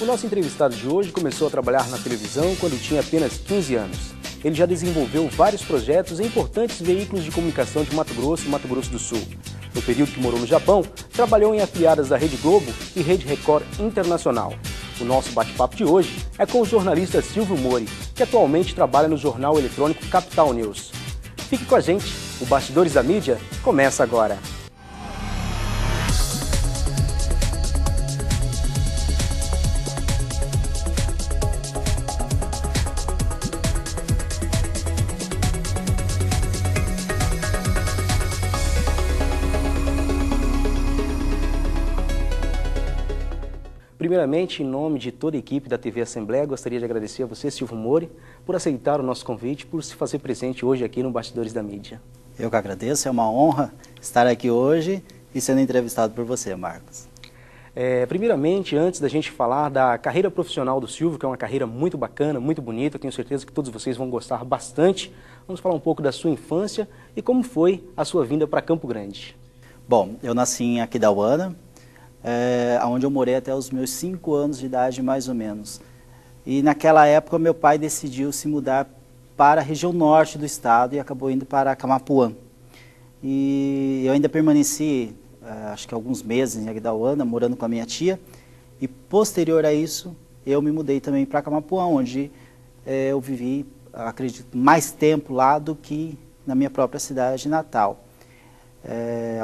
nosso entrevistado de hoje começou a trabalhar na televisão quando tinha apenas 15 anos. Ele já desenvolveu vários projetos em importantes veículos de comunicação de Mato Grosso e Mato Grosso do Sul. No período que morou no Japão, trabalhou em afiliadas da Rede Globo e Rede Record Internacional. O nosso bate-papo de hoje é com o jornalista Silvio Mori, que atualmente trabalha no jornal eletrônico Capital News. Fique com a gente, o Bastidores da Mídia começa agora. Primeiramente, em nome de toda a equipe da TV Assembleia, gostaria de agradecer a você, Silvio Mori, por aceitar o nosso convite, por se fazer presente hoje aqui no Bastidores da Mídia. Eu que agradeço, é uma honra estar aqui hoje e sendo entrevistado por você, Marcos. Primeiramente, antes da gente falar da carreira profissional do Silvio, que é uma carreira muito bacana, muito bonita, tenho certeza que todos vocês vão gostar bastante, vamos falar um pouco da sua infância e como foi a sua vinda para Campo Grande. Bom, eu nasci em Aquidauana, onde eu morei até os meus 5 anos de idade, mais ou menos. E naquela época, meu pai decidiu se mudar para a região norte do estado e acabou indo para Camapuã. E eu ainda permaneci, acho que alguns meses em Aquidauana, morando com a minha tia. E posterior a isso, eu me mudei também para Camapuã, onde eu vivi, acredito, mais tempo lá do que na minha própria cidade natal.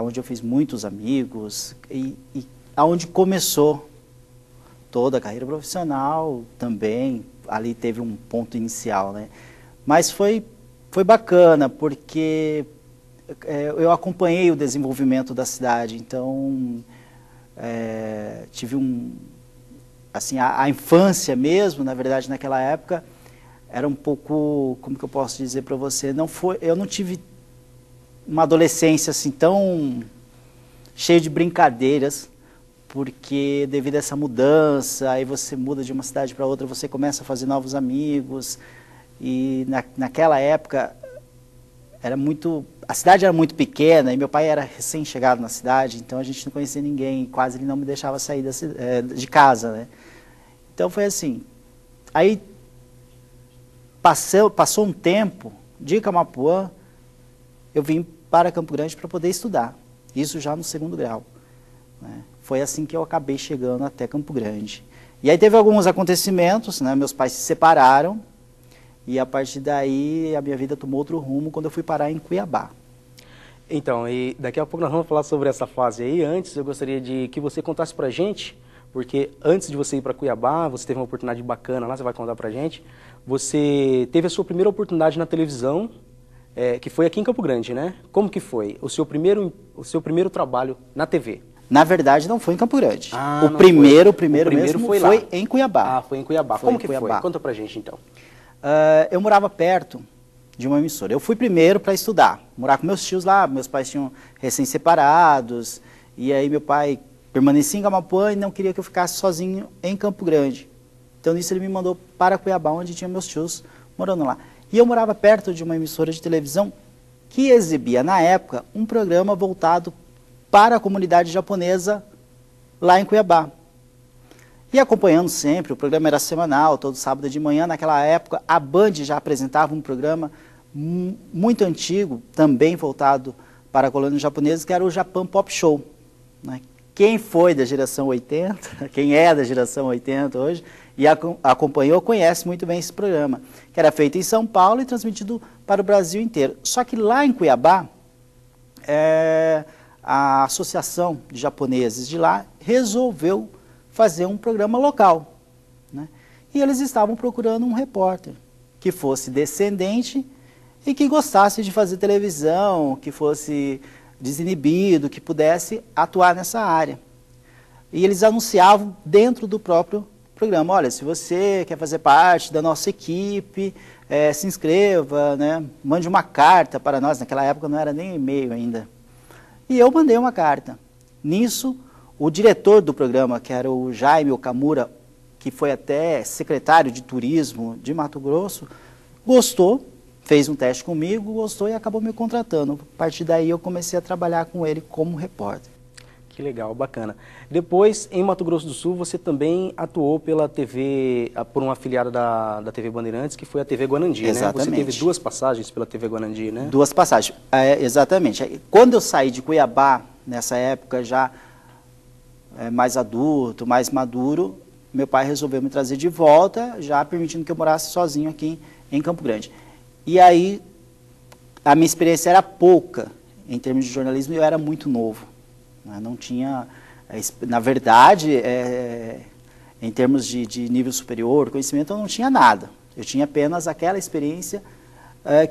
Onde eu fiz muitos amigos e aonde começou toda a carreira profissional também, ali teve um ponto inicial, né? Mas foi bacana, porque eu acompanhei o desenvolvimento da cidade, então tive assim, a infância mesmo, na verdade, naquela época, era um pouco, como que eu posso dizer para você, eu não tive uma adolescência assim tão cheia de brincadeiras, porque devido a essa mudança, aí você muda de uma cidade para outra, você começa a fazer novos amigos, e naquela época a cidade era muito pequena, e meu pai era recém-chegado na cidade, então a gente não conhecia ninguém, quase ele não me deixava sair de casa, né? Então foi assim, aí passou um tempo, de Camapuã, eu vim para Campo Grande para poder estudar, isso já no 2º grau, né? Foi assim que eu acabei chegando até Campo Grande. E aí teve alguns acontecimentos, né? Meus pais se separaram e a partir daí a minha vida tomou outro rumo quando eu fui parar em Cuiabá. Então, e daqui a pouco nós vamos falar sobre essa fase aí. Antes, eu gostaria de que você contasse pra gente, porque antes de você ir para Cuiabá, você teve uma oportunidade bacana lá, você vai contar pra gente. Você teve a sua primeira oportunidade na televisão, que foi aqui em Campo Grande, né? Como que foi o seu primeiro trabalho na TV? Na verdade, não foi em Campo Grande. O primeiro mesmo foi em Cuiabá. Ah, foi em Cuiabá. Como que foi? Conta pra gente, então. Eu morava perto de uma emissora. Eu fui primeiro para estudar, morar com meus tios lá, meus pais tinham recém-separados, e aí meu pai permanecia em Camapuã e não queria que eu ficasse sozinho em Campo Grande. Então, nisso ele me mandou para Cuiabá, onde tinha meus tios morando lá. E eu morava perto de uma emissora de televisão que exibia, na época, um programa voltado para a comunidade japonesa lá em Cuiabá. E acompanhando sempre, o programa era semanal, todo sábado de manhã. Naquela época, a Band já apresentava um programa muito antigo, também voltado para a colônia japonesa, que era o Japan Pop Show, né? Quem foi da geração 80, quem é da geração 80 hoje, e acompanhou, conhece muito bem esse programa, que era feito em São Paulo e transmitido para o Brasil inteiro. Só que lá em Cuiabá, a Associação de Japoneses de lá resolveu fazer um programa local, né? E eles estavam procurando um repórter que fosse descendente e que gostasse de fazer televisão, que fosse desinibido, que pudesse atuar nessa área. E eles anunciavam dentro do próprio programa: olha, se você quer fazer parte da nossa equipe, se inscreva, né? Mande uma carta para nós. Naquela época não era nem e-mail ainda. E eu mandei uma carta. Nisso, o diretor do programa, que era o Jaime Okamura, que foi até secretário de turismo de Mato Grosso, gostou, fez um teste comigo, gostou e acabou me contratando. A partir daí eu comecei a trabalhar com ele como repórter. Que legal, bacana. Depois, em Mato Grosso do Sul, você também atuou pela TV, por uma afiliada da TV Bandeirantes, que foi a TV Guanandi, Exatamente. né? Você teve 2 passagens pela TV Guanandi, né? 2 passagens, exatamente. Quando eu saí de Cuiabá, nessa época já mais adulto, mais maduro, meu pai resolveu me trazer de volta, já permitindo que eu morasse sozinho aqui em Campo Grande. E aí, a minha experiência era pouca em termos de jornalismo e eu era muito novo. Não tinha, na verdade, em termos de nível superior, conhecimento, eu não tinha nada. Eu tinha apenas aquela experiência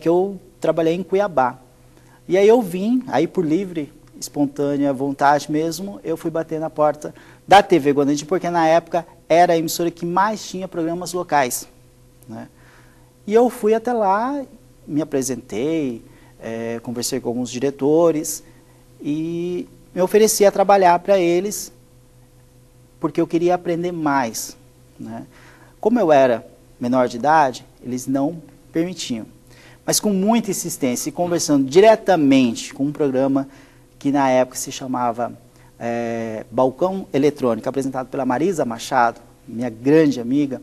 que eu trabalhei em Cuiabá. E aí eu vim, aí por livre, espontânea vontade mesmo, eu fui bater na porta da TV Guanandi, porque na época era a emissora que mais tinha programas locais, né? E eu fui até lá, me apresentei, conversei com alguns diretores e me ofereci a trabalhar para eles, porque eu queria aprender mais, né? Como eu era menor de idade, eles não permitiam. Mas com muita insistência e conversando diretamente com um programa que na época se chamava Balcão Eletrônico, apresentado pela Marisa Machado, minha grande amiga,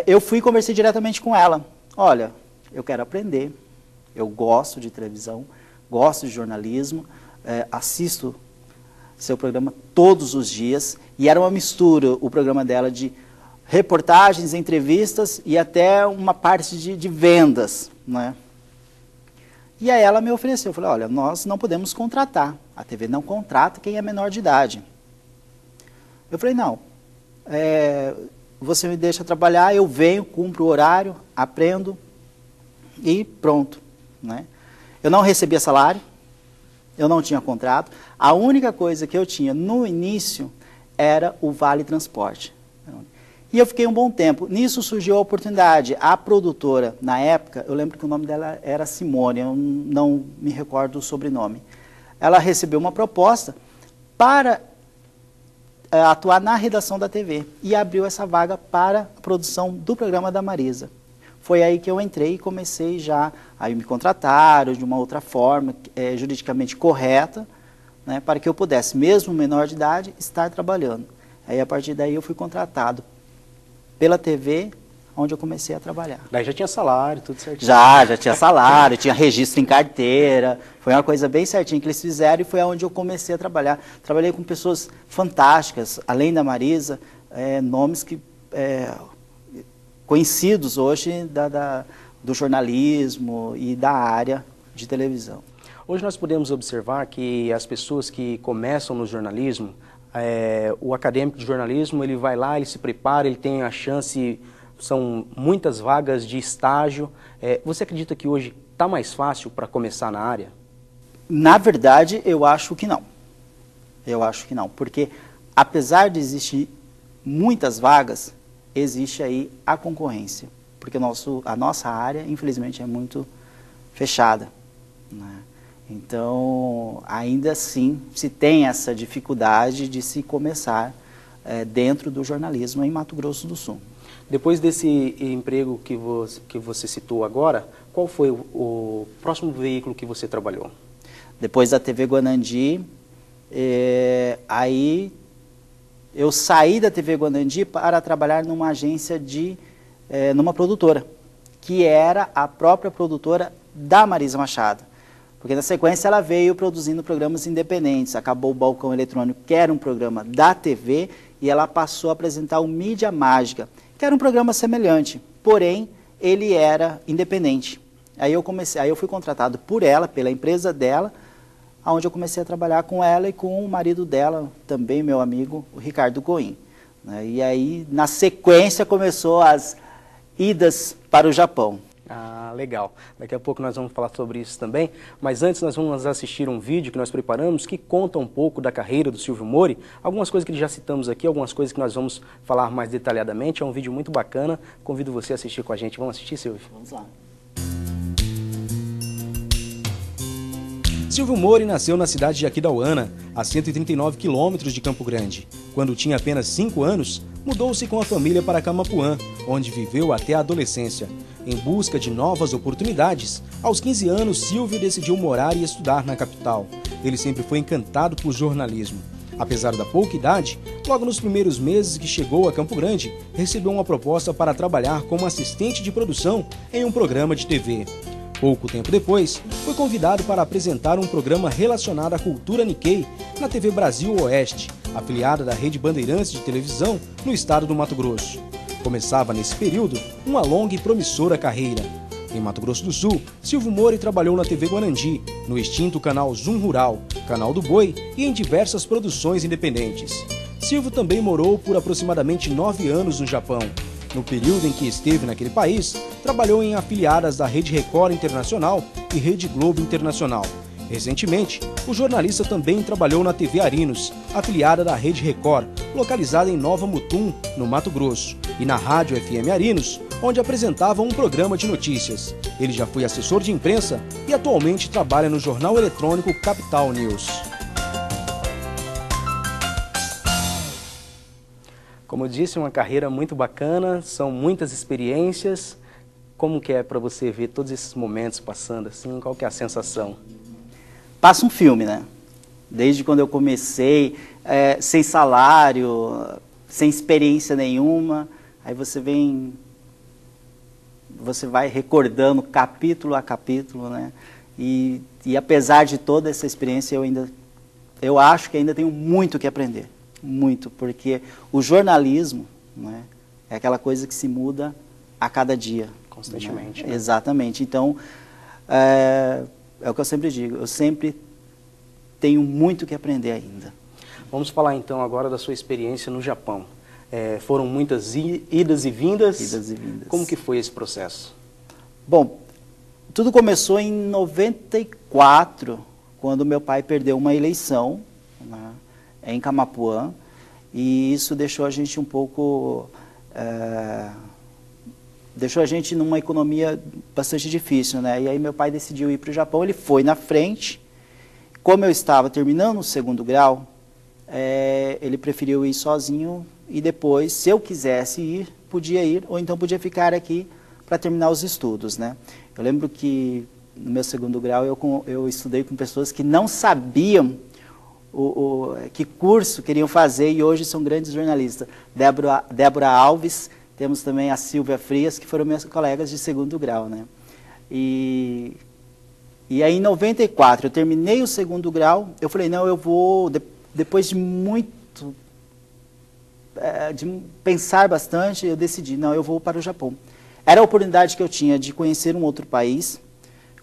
eu fui e conversei diretamente com ela. Olha, eu quero aprender, eu gosto de televisão, gosto de jornalismo, assisto seu programa todos os dias, e era uma mistura, o programa dela, de reportagens, entrevistas e até uma parte de vendas, né? E aí ela me ofereceu, eu falei, olha, nós não podemos contratar, a TV não contrata quem é menor de idade. Eu falei, não, você me deixa trabalhar, eu venho, cumpro o horário, aprendo e pronto, né? Eu não recebia salário, eu não tinha contrato, a única coisa que eu tinha no início era o Vale Transporte. E eu fiquei um bom tempo. Nisso surgiu a oportunidade. A produtora, na época, eu lembro que o nome dela era Simone, eu não me recordo o sobrenome. Ela recebeu uma proposta para atuar na redação da TV e abriu essa vaga para a produção do programa da Marisa. Foi aí que eu entrei e comecei já, aí me contrataram de uma outra forma, juridicamente correta, né, para que eu pudesse, mesmo menor de idade, estar trabalhando. Aí a partir daí eu fui contratado pela TV, onde eu comecei a trabalhar. Daí já tinha salário, tudo certinho. Já tinha salário, tinha registro em carteira, foi uma coisa bem certinha que eles fizeram e foi onde eu comecei a trabalhar. Trabalhei com pessoas fantásticas, além da Marisa, nomes que conhecidos hoje do jornalismo e da área de televisão. Hoje nós podemos observar que as pessoas que começam no jornalismo, o acadêmico de jornalismo, ele vai lá, ele se prepara, ele tem a chance, são muitas vagas de estágio. Você acredita que hoje está mais fácil para começar na área? Na verdade, eu acho que não. Eu acho que não, porque apesar de existir muitas vagas, existe aí a concorrência, porque a nossa área, infelizmente, é muito fechada, né? Então, ainda assim, se tem essa dificuldade de se começar dentro do jornalismo em Mato Grosso do Sul. Depois desse emprego que você citou agora, qual foi o próximo veículo que você trabalhou? Depois da TV Guanandi, aí eu saí da TV Guanandi para trabalhar numa agência numa produtora, que era a própria produtora da Marisa Machado. Porque na sequência ela veio produzindo programas independentes, acabou o Balcão Eletrônico, que era um programa da TV, e ela passou a apresentar o Mídia Mágica, que era um programa semelhante, porém ele era independente. Aí eu fui contratado por ela, pela empresa dela, onde eu comecei a trabalhar com ela e com o marido dela, também meu amigo, o Ricardo Goim. E aí, na sequência, começou as idas para o Japão. Ah, legal. Daqui a pouco nós vamos falar sobre isso também, mas antes nós vamos assistir um vídeo que nós preparamos que conta um pouco da carreira do Silvio Mori, algumas coisas que já citamos aqui, algumas coisas que nós vamos falar mais detalhadamente. É um vídeo muito bacana, convido você a assistir com a gente. Vamos assistir, Silvio? Vamos lá. Silvio Mori nasceu na cidade de Aquidauana, a 139 quilômetros de Campo Grande. Quando tinha apenas 5 anos, mudou-se com a família para Camapuã, onde viveu até a adolescência. Em busca de novas oportunidades, aos 15 anos, Silvio decidiu morar e estudar na capital. Ele sempre foi encantado por jornalismo. Apesar da pouca idade, logo nos primeiros meses que chegou a Campo Grande, recebeu uma proposta para trabalhar como assistente de produção em um programa de TV. Pouco tempo depois, foi convidado para apresentar um programa relacionado à cultura Nikkei na TV Brasil Oeste, afiliada da Rede Bandeirantes de televisão no estado do Mato Grosso. Começava nesse período uma longa e promissora carreira. Em Mato Grosso do Sul, Silvio Mori trabalhou na TV Guarandi, no extinto canal Zoom Rural, Canal do Boi e em diversas produções independentes. Silvio também morou por aproximadamente 9 anos no Japão. No período em que esteve naquele país, trabalhou em afiliadas da Rede Record Internacional e Rede Globo Internacional. Recentemente, o jornalista também trabalhou na TV Arinos, afiliada da Rede Record, localizada em Nova Mutum, no Mato Grosso, e na Rádio FM Arinos, onde apresentava um programa de notícias. Ele já foi assessor de imprensa e atualmente trabalha no jornal eletrônico Capital News. Como eu disse, uma carreira muito bacana, são muitas experiências. Como que é para você ver todos esses momentos passando assim? Qual que é a sensação? Passa um filme, né? Desde quando eu comecei, sem salário, sem experiência nenhuma, aí você vai recordando capítulo a capítulo, né? E apesar de toda essa experiência, eu acho que ainda tenho muito que aprender. Muito, porque o jornalismo, né, é aquela coisa que se muda a cada dia. Constantemente. Né? Exatamente. Então, é o que eu sempre digo, eu sempre tenho muito que aprender ainda. Vamos falar então agora da sua experiência no Japão. Foram muitas idas e vindas. Idas e vindas. Como que foi esse processo? Bom, tudo começou em 94, quando meu pai perdeu uma eleição, né, em Camapuã, e isso deixou a gente um pouco... deixou a gente numa economia bastante difícil, né? E aí meu pai decidiu ir para o Japão, ele foi na frente. Como eu estava terminando o segundo grau, ele preferiu ir sozinho e depois, se eu quisesse ir, podia ir, ou então podia ficar aqui para terminar os estudos, né? Eu lembro que no meu segundo grau eu estudei com pessoas que não sabiam que curso queriam fazer e hoje são grandes jornalistas. Débora Alves, temos também a Silvia Frias, que foram meus colegas de segundo grau, né? E aí em 94 eu terminei o segundo grau, eu falei, não, eu vou, depois de muito, de pensar bastante, eu decidi, não, eu vou para o Japão. Era a oportunidade que eu tinha de conhecer um outro país,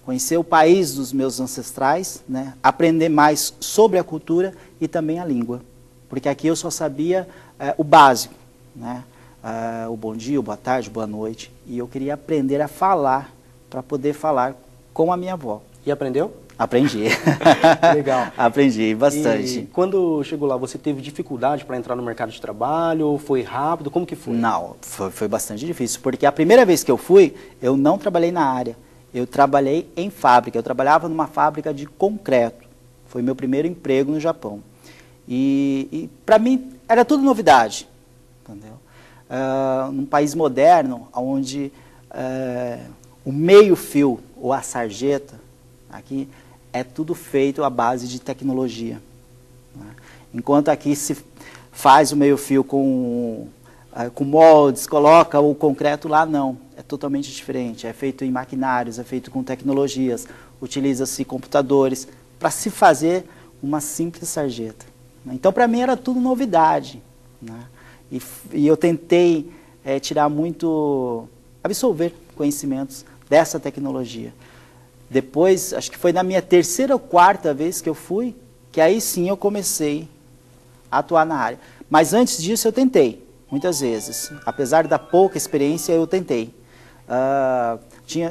conhecer o país dos meus ancestrais, né? Aprender mais sobre a cultura e também a língua. Porque aqui eu só sabia o básico, né? O bom dia, o boa tarde, boa noite. E eu queria aprender a falar, para poder falar com a minha avó. E aprendeu? Aprendi. Legal. Aprendi bastante. E quando chegou lá, você teve dificuldade para entrar no mercado de trabalho? Foi rápido? Como que foi? Não, foi bastante difícil. Porque a primeira vez que eu fui, eu não trabalhei na área. Eu trabalhei em fábrica, eu trabalhava numa fábrica de concreto. Foi meu primeiro emprego no Japão. E para mim era tudo novidade, entendeu? Num país moderno, onde o meio-fio, ou a sarjeta, aqui, é tudo feito à base de tecnologia. Né? Enquanto aqui se faz o meio-fio com moldes, coloca o concreto lá, não. É totalmente diferente, é feito em maquinários, é feito com tecnologias, utiliza-se computadores para se fazer uma simples sarjeta. Então, para mim, era tudo novidade. Né? E eu tentei absorver conhecimentos dessa tecnologia. Depois, acho que foi na minha terceira ou quarta vez que eu fui, que aí sim eu comecei a atuar na área. Mas antes disso eu tentei, muitas vezes. Apesar da pouca experiência, eu tentei.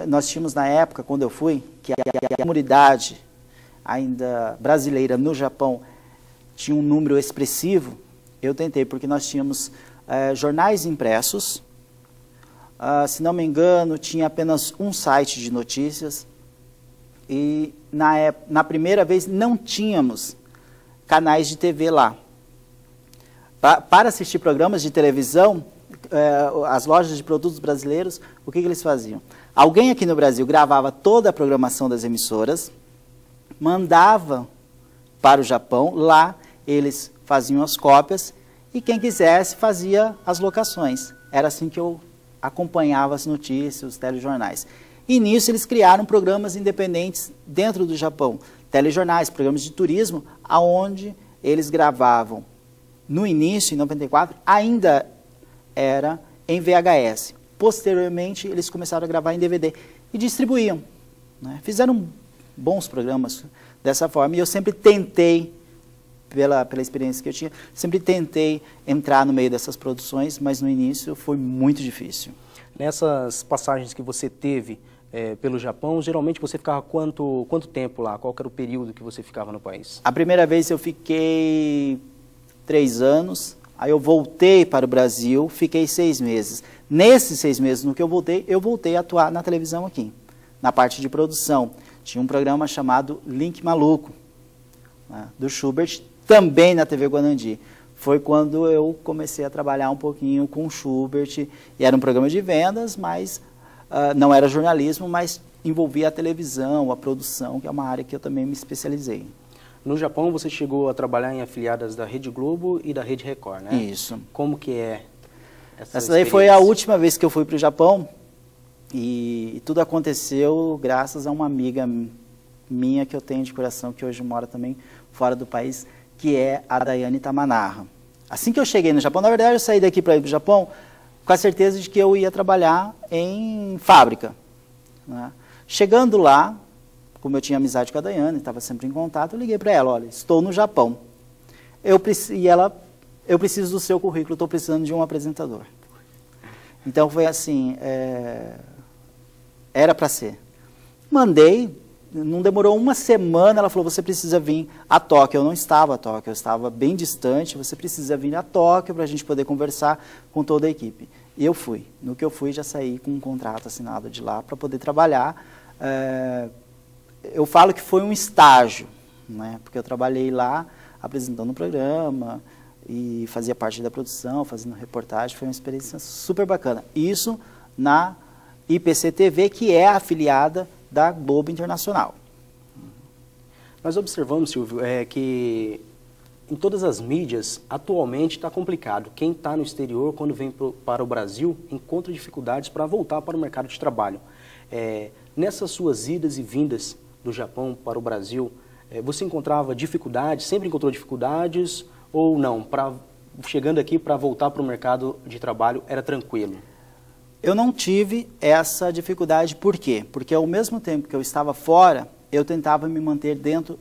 Nós tínhamos na época, quando eu fui, que a comunidade ainda brasileira no Japão tinha um número expressivo. Eu tentei, porque nós tínhamos jornais impressos, se não me engano, tinha apenas um site de notícias, e na primeira vez não tínhamos canais de TV lá. Para assistir programas de televisão, as lojas de produtos brasileiros, o que eles faziam? Alguém aqui no Brasil gravava toda a programação das emissoras, mandava para o Japão, lá eles faziam as cópias e quem quisesse fazia as locações. Era assim que eu acompanhava as notícias, os telejornais. E nisso eles criaram programas independentes dentro do Japão, telejornais, programas de turismo, aonde eles gravavam. No início, em 94, ainda era em VHS. Posteriormente, eles começaram a gravar em DVD e distribuíam, né? Fizeram bons programas dessa forma. E eu sempre tentei, pela experiência que eu tinha, sempre tentei entrar no meio dessas produções, mas no início foi muito difícil. Nessas passagens que você teve pelo Japão, geralmente você ficava quanto tempo lá? Qual era o período que você ficava no país? A primeira vez eu fiquei 3 anos, aí eu voltei para o Brasil, fiquei 6 meses. Nesses 6 meses no que eu voltei a atuar na televisão aqui, na parte de produção. Tinha um programa chamado Link Maluco, né, do Schubert, também na TV Guanandi. Foi quando eu comecei a trabalhar um pouquinho com o Schubert, e era um programa de vendas, mas não era jornalismo, mas envolvia a televisão, a produção, que é uma área que eu também me especializei. No Japão você chegou a trabalhar em afiliadas da Rede Globo e da Rede Record, né? Isso. Como que é essa daí foi a última vez que eu fui para o Japão, e tudo aconteceu graças a uma amiga minha que eu tenho de coração, que hoje mora também fora do país, que é a Daiane Tamanaha. Assim que eu cheguei no Japão, na verdade eu saí daqui para ir para o Japão com a certeza de que eu ia trabalhar em fábrica, né? Chegando lá, como eu tinha amizade com a Daiane, estava sempre em contato, eu liguei para ela, olha, estou no Japão. Eu preciso do seu currículo, estou precisando de um apresentador. Então foi assim, era para ser. Mandei, não demorou uma semana, ela falou, você precisa vir a Tóquio. Eu não estava a Tóquio, eu estava bem distante, você precisa vir a Tóquio para a gente poder conversar com toda a equipe. E eu fui. No que eu fui, já saí com um contrato assinado de lá para poder trabalhar. Eu falo que foi um estágio, né? Porque eu trabalhei lá apresentando o programa e fazia parte da produção, fazendo reportagem. Foi uma experiência super bacana. Isso na IPC TV, que é afiliada da Globo Internacional. Nós observamos, Silvio, que em todas as mídias, atualmente está complicado. Quem está no exterior, quando vem para o Brasil, encontra dificuldades para voltar para o mercado de trabalho. Nessas suas idas e vindas do Japão para o Brasil, você encontrava dificuldades, sempre encontrou dificuldades ou não? Chegando aqui para voltar para o mercado de trabalho, era tranquilo? Eu não tive essa dificuldade, por quê? Porque ao mesmo tempo que eu estava fora, eu tentava me manter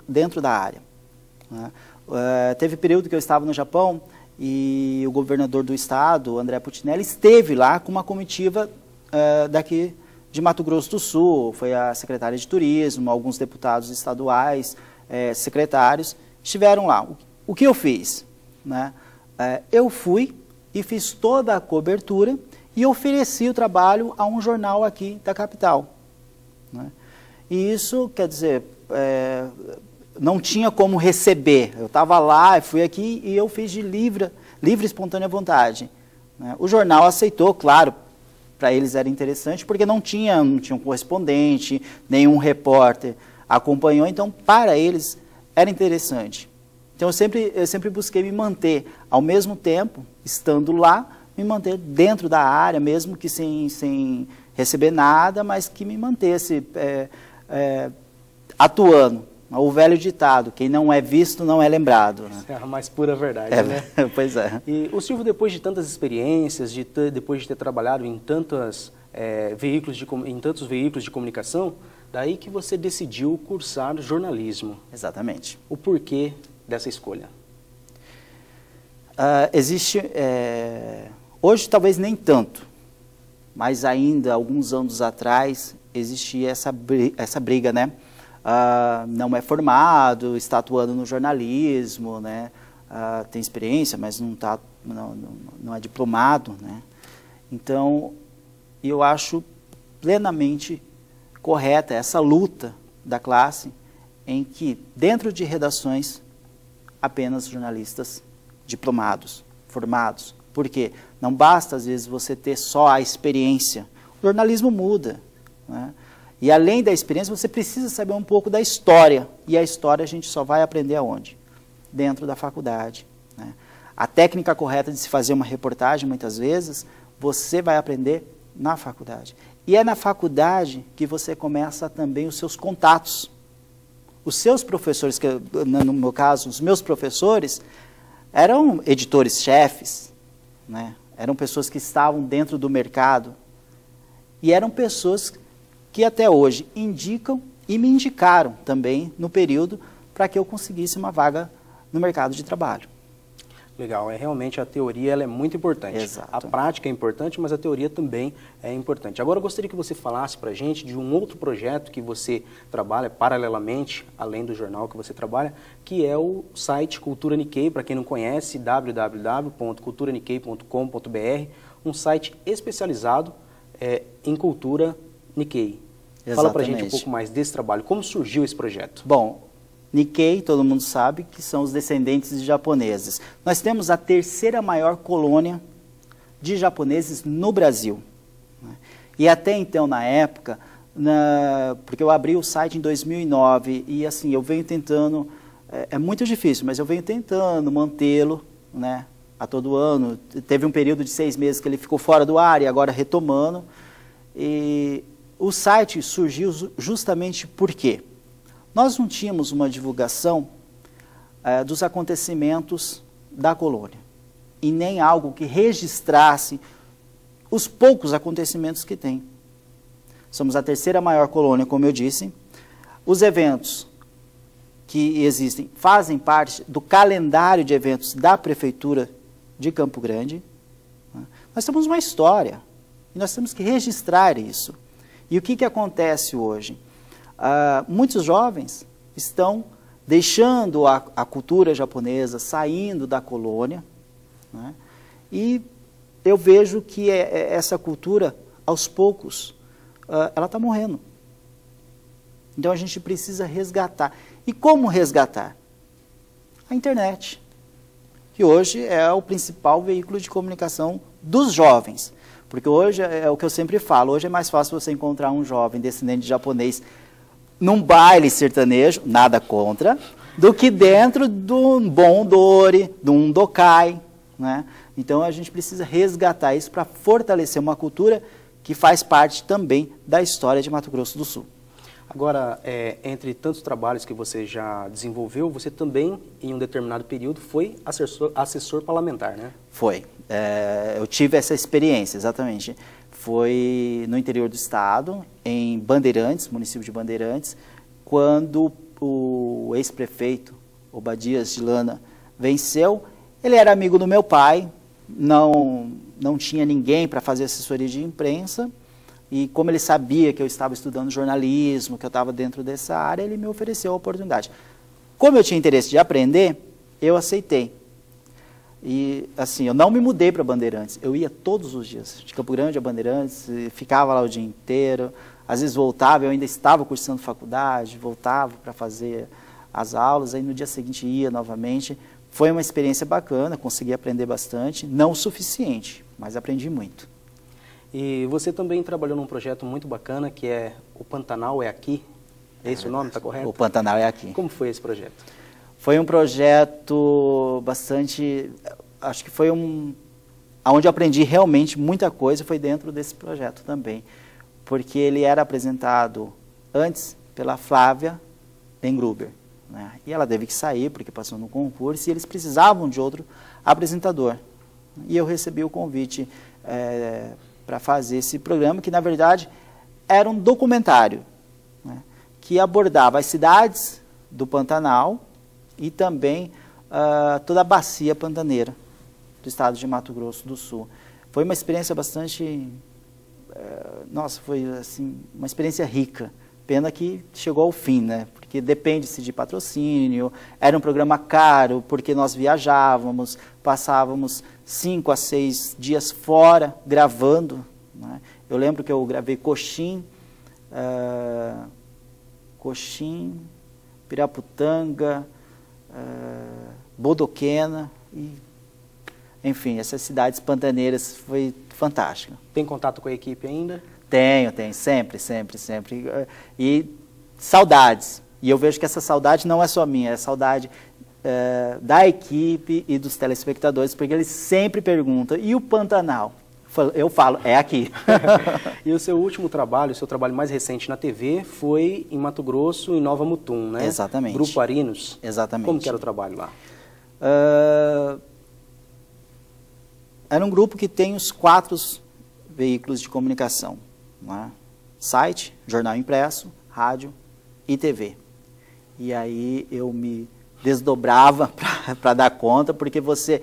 dentro da área, né? Teve período que eu estava no Japão e o governador do estado, André Putinelli, esteve lá com uma comitiva daqui de Mato Grosso do Sul, foi a secretária de turismo, alguns deputados estaduais, secretários, estiveram lá. O que eu fiz? Né? Eu fui e fiz toda a cobertura e ofereci o trabalho a um jornal aqui da capital, né? E isso, quer dizer, não tinha como receber. Eu estava lá, fui aqui e eu fiz de livre e espontânea vontade, né? O jornal aceitou, claro, para eles era interessante, porque não tinha um correspondente, nenhum repórter acompanhou, então para eles era interessante. Então eu sempre busquei me manter, ao mesmo tempo, estando lá, me manter dentro da área, mesmo que sem receber nada, mas que me mantesse atuando. O velho ditado, quem não é visto não é lembrado, né? É a mais pura verdade, né? Pois é. E o Silvio, depois de tantas experiências, depois de ter trabalhado em tantos veículos de comunicação, daí que você decidiu cursar jornalismo. Exatamente. O porquê dessa escolha? Hoje talvez nem tanto, mas ainda alguns anos atrás existia essa briga, né? Não é formado, está atuando no jornalismo, né? Tem experiência, mas não é diplomado, né? Então, eu acho plenamente correta essa luta da classe em que, dentro de redações, apenas jornalistas diplomados, formados. Por quê? Não basta, às vezes, você ter só a experiência. O jornalismo muda, né? E além da experiência, você precisa saber um pouco da história. E a história a gente só vai aprender aonde? Dentro da faculdade, né? A técnica correta de se fazer uma reportagem, muitas vezes, você vai aprender na faculdade. E é na faculdade que você começa também os seus contatos. Os seus professores, que, no meu caso, os meus professores, eram editores-chefes, né? Eram pessoas que estavam dentro do mercado. E eram pessoas que até hoje indicam e me indicaram também no período para que eu conseguisse uma vaga no mercado de trabalho. Legal, realmente a teoria ela é muito importante. Exato. A prática é importante, mas a teoria também é importante. Agora eu gostaria que você falasse para a gente de um outro projeto que você trabalha paralelamente, além do jornal que você trabalha, que é o site Cultura Nikkei. Para quem não conhece, www.culturanikkei.com.br, um site especializado em cultura Nikkei. Exatamente. Fala para a gente um pouco mais desse trabalho. Como surgiu esse projeto? Bom, Nikkei, todo mundo sabe que são os descendentes de japoneses. Nós temos a terceira maior colônia de japoneses no Brasil. E até então, na época, porque eu abri o site em 2009 e assim, eu venho tentando, é muito difícil, mas eu venho tentando mantê-lo, né, a todo ano. Teve um período de 6 meses que ele ficou fora do ar e agora retomando. E o site surgiu justamente por quê? Nós não tínhamos uma divulgação dos acontecimentos da colônia, e nem algo que registrasse os poucos acontecimentos que tem. Somos a terceira maior colônia, como eu disse. Os eventos que existem fazem parte do calendário de eventos da Prefeitura de Campo Grande. Nós temos uma história, e nós temos que registrar isso. E o que acontece hoje? Muitos jovens estão deixando a cultura japonesa, saindo da colônia, né? E eu vejo que essa cultura, aos poucos, ela está morrendo. Então a gente precisa resgatar. E como resgatar? A internet, que hoje é o principal veículo de comunicação dos jovens. Porque hoje é o que eu sempre falo, hoje é mais fácil você encontrar um jovem descendente de japonês num baile sertanejo, nada contra, do que dentro de um bom dori, de um dokai, né? Então a gente precisa resgatar isso para fortalecer uma cultura que faz parte também da história de Mato Grosso do Sul. Agora, entre tantos trabalhos que você já desenvolveu, você também, em um determinado período, foi assessor parlamentar, né? Foi. Eu tive essa experiência, exatamente. Foi no interior do estado, em Bandeirantes, município de Bandeirantes, quando o ex-prefeito, Obadias de Lana, venceu. Ele era amigo do meu pai, não tinha ninguém para fazer assessoria de imprensa, e como ele sabia que eu estava estudando jornalismo, que eu estava dentro dessa área, ele me ofereceu a oportunidade. Como eu tinha interesse de aprender, eu aceitei. E, assim, eu não me mudei para Bandeirantes, eu ia todos os dias, de Campo Grande a Bandeirantes, ficava lá o dia inteiro, às vezes voltava, eu ainda estava cursando faculdade, voltava para fazer as aulas, aí no dia seguinte ia novamente. Foi uma experiência bacana, consegui aprender bastante, não o suficiente, mas aprendi muito. E você também trabalhou num projeto muito bacana, que é o Pantanal é Aqui, é esse o nome, está correto? O Pantanal é Aqui. Como foi esse projeto? Foi um projeto bastante, acho que foi onde eu aprendi realmente muita coisa, foi dentro desse projeto também. Porque ele era apresentado antes pela Flávia Engruber, né? E ela teve que sair porque passou no concurso e eles precisavam de outro apresentador. E eu recebi o convite para fazer esse programa, que na verdade era um documentário, né, que abordava as cidades do Pantanal e também toda a bacia pantaneira do estado de Mato Grosso do Sul. Foi uma experiência bastante, nossa, foi assim, uma experiência rica. Pena que chegou ao fim, né? Porque depende-se de patrocínio, era um programa caro, porque nós viajávamos, passávamos 5 a 6 dias fora gravando, né? Eu lembro que eu gravei Coxim, Piraputanga, Bodoquena, e, enfim, essas cidades pantaneiras, foi fantástico. Tem contato com a equipe ainda? Tenho, sempre. E saudades. E eu vejo que essa saudade não é só minha, é saudade da equipe e dos telespectadores, porque eles sempre perguntam, e o Pantanal? Eu falo, é aqui. E o seu último trabalho, o seu trabalho mais recente na TV, foi em Mato Grosso, em Nova Mutum, né? Exatamente. Grupo Arinos. Exatamente. Como que era o trabalho lá? Era um grupo que tem os 4 veículos de comunicação, né? Site, jornal impresso, rádio e TV. E aí eu me desdobrava para dar conta, porque você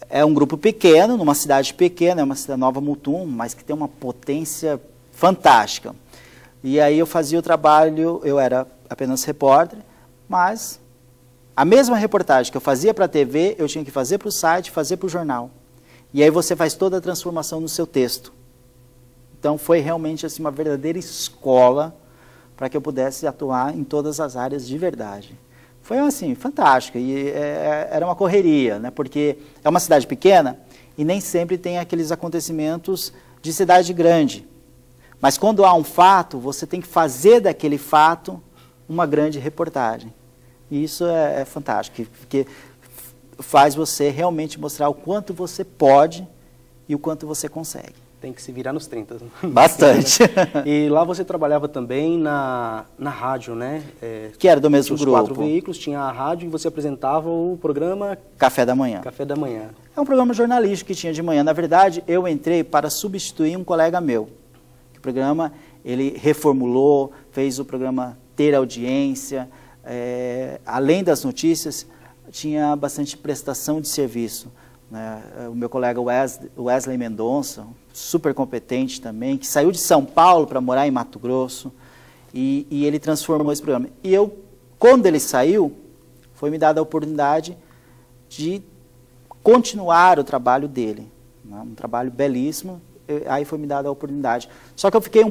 é um grupo pequeno, numa cidade pequena, é uma cidade Nova Mutum, mas que tem uma potência fantástica. E aí eu fazia o trabalho, eu era apenas repórter, mas a mesma reportagem que eu fazia para a TV, eu tinha que fazer para o site, fazer para o jornal. E aí você faz toda a transformação no seu texto. Então foi realmente assim, uma verdadeira escola para que eu pudesse atuar em todas as áreas de verdade. Foi assim, fantástico, e era uma correria, né? Porque é uma cidade pequena e nem sempre tem aqueles acontecimentos de cidade grande. Mas quando há um fato, você tem que fazer daquele fato uma grande reportagem. E isso é fantástico, porque faz você realmente mostrar o quanto você pode e o quanto você consegue. Tem que se virar nos 30. Bastante. E lá você trabalhava também na rádio, né? Que era do mesmo grupo. Os 4 veículos, tinha a rádio e você apresentava o programa Café da Manhã. Café da Manhã. É um programa jornalístico que tinha de manhã. Na verdade, eu entrei para substituir um colega meu. O programa, ele reformulou, fez o programa ter audiência. Além das notícias, tinha bastante prestação de serviço. Né? O meu colega Wesley Mendonça, super competente também, que saiu de São Paulo para morar em Mato Grosso, e ele transformou esse programa. E eu, quando ele saiu, foi me dada a oportunidade de continuar o trabalho dele, né? Um trabalho belíssimo, aí foi me dada a oportunidade. Só que eu fiquei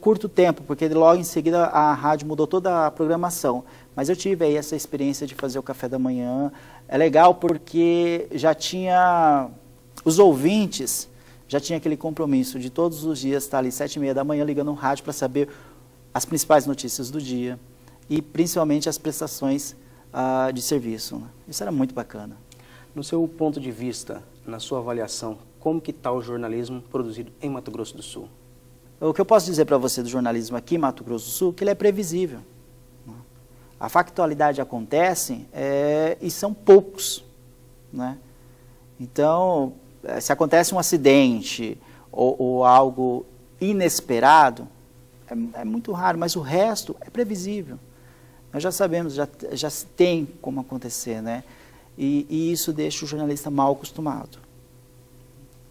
curto tempo, porque logo em seguida a rádio mudou toda a programação, mas eu tive aí essa experiência de fazer o Café da Manhã. É legal porque já tinha os ouvintes, já tinha aquele compromisso de todos os dias estar ali 7h30 da manhã ligando o rádio para saber as principais notícias do dia e principalmente as prestações de serviço, né? Isso era muito bacana. No seu ponto de vista, na sua avaliação, como que está o jornalismo produzido em Mato Grosso do Sul? O que eu posso dizer para você do jornalismo aqui em Mato Grosso do Sul, que ele é previsível. A factualidade acontece e são poucos, né? Então, se acontece um acidente ou algo inesperado, é muito raro, mas o resto é previsível. Nós já sabemos, já se tem como acontecer, né? E isso deixa o jornalista mal acostumado.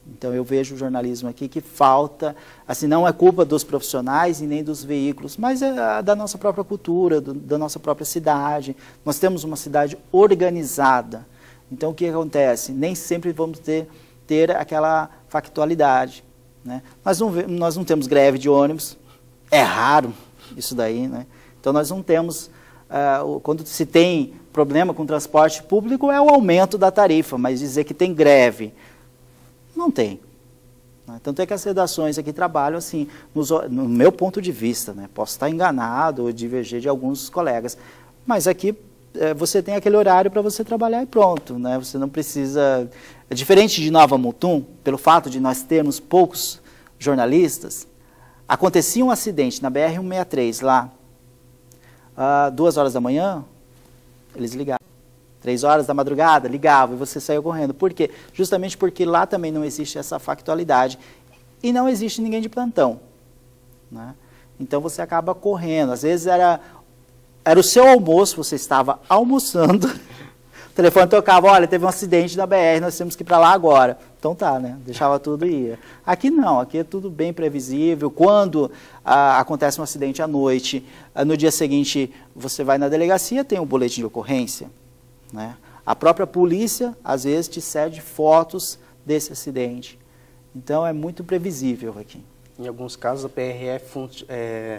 Então eu vejo o jornalismo aqui que falta, assim, não é culpa dos profissionais e nem dos veículos, mas é da nossa própria cultura, da nossa própria cidade. Nós temos uma cidade organizada. Então o que acontece? Nem sempre vamos ter aquela factualidade, né? Nós não temos greve de ônibus, é raro isso daí, né? Então nós não temos, quando se tem problema com o transporte público é o aumento da tarifa, mas dizer que tem greve, não tem. Tanto é que as redações aqui trabalham assim, no meu ponto de vista, né? Posso estar enganado ou divergir de alguns colegas, mas aqui você tem aquele horário para você trabalhar e pronto, né? Você não precisa... É diferente de Nova Mutum, pelo fato de nós termos poucos jornalistas, acontecia um acidente na BR-163 lá, 2h da manhã, eles ligavam. 3h da madrugada, ligavam e você saiu correndo. Por quê? Justamente porque lá também não existe essa factualidade e não existe ninguém de plantão, né? Então você acaba correndo. Às vezes era o seu almoço, você estava almoçando, o telefone tocava, olha, teve um acidente na BR, nós temos que ir para lá agora. Então tá, né? Deixava tudo e ia. Aqui não, aqui é tudo bem previsível. Quando acontece um acidente à noite, no dia seguinte você vai na delegacia, tem um boletim de ocorrência, né? A própria polícia, às vezes, te cede fotos desse acidente. Então, é muito previsível aqui. Em alguns casos, a PRF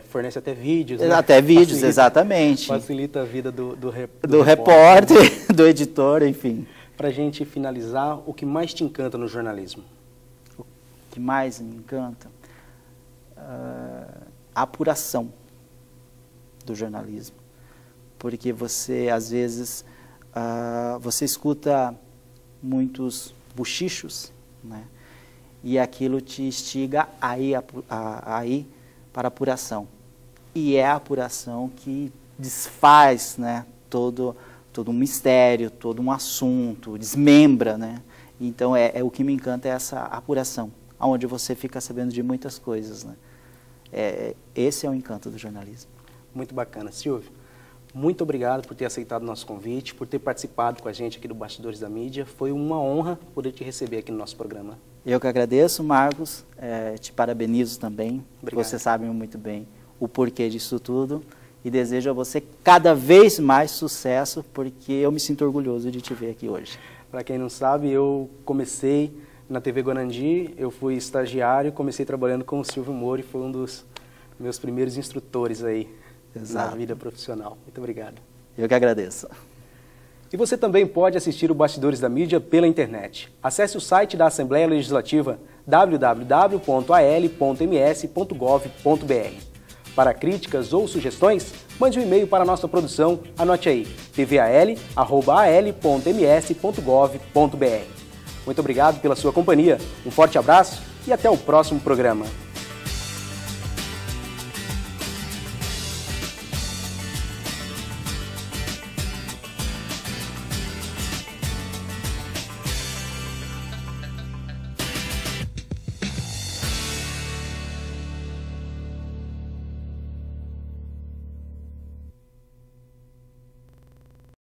fornece até vídeos, né? Até vídeos, exatamente. Facilita a vida do repórter, do editor, enfim. Para a gente finalizar, o que mais te encanta no jornalismo? O que mais me encanta? a apuração do jornalismo. Porque você, às vezes, você escuta muitos bochichos, né? E aquilo te instiga a ir para a apuração. E é a apuração que desfaz, né, todo um mistério, todo um assunto, desmembra, né? Então, o que me encanta é essa apuração, onde você fica sabendo de muitas coisas, né? Esse é o encanto do jornalismo. Muito bacana. Silvio, muito obrigado por ter aceitado o nosso convite, por ter participado com a gente aqui do Bastidores da Mídia. Foi uma honra poder te receber aqui no nosso programa. Eu que agradeço, Marcos. Te parabenizo também. Obrigado. Você sabe muito bem o porquê disso tudo. E desejo a você cada vez mais sucesso, porque eu me sinto orgulhoso de te ver aqui hoje. Para quem não sabe, eu comecei na TV Guarandi, eu fui estagiário, comecei trabalhando com o Silvio Moro e foi um dos meus primeiros instrutores aí. Exato. Na vida profissional. Muito obrigado. Eu que agradeço. E você também pode assistir o Bastidores da Mídia pela internet. Acesse o site da Assembleia Legislativa www.al.ms.gov.br. Para críticas ou sugestões, mande um e-mail para a nossa produção, anote aí, tval@al.ms.gov.br. Muito obrigado pela sua companhia, um forte abraço e até o próximo programa.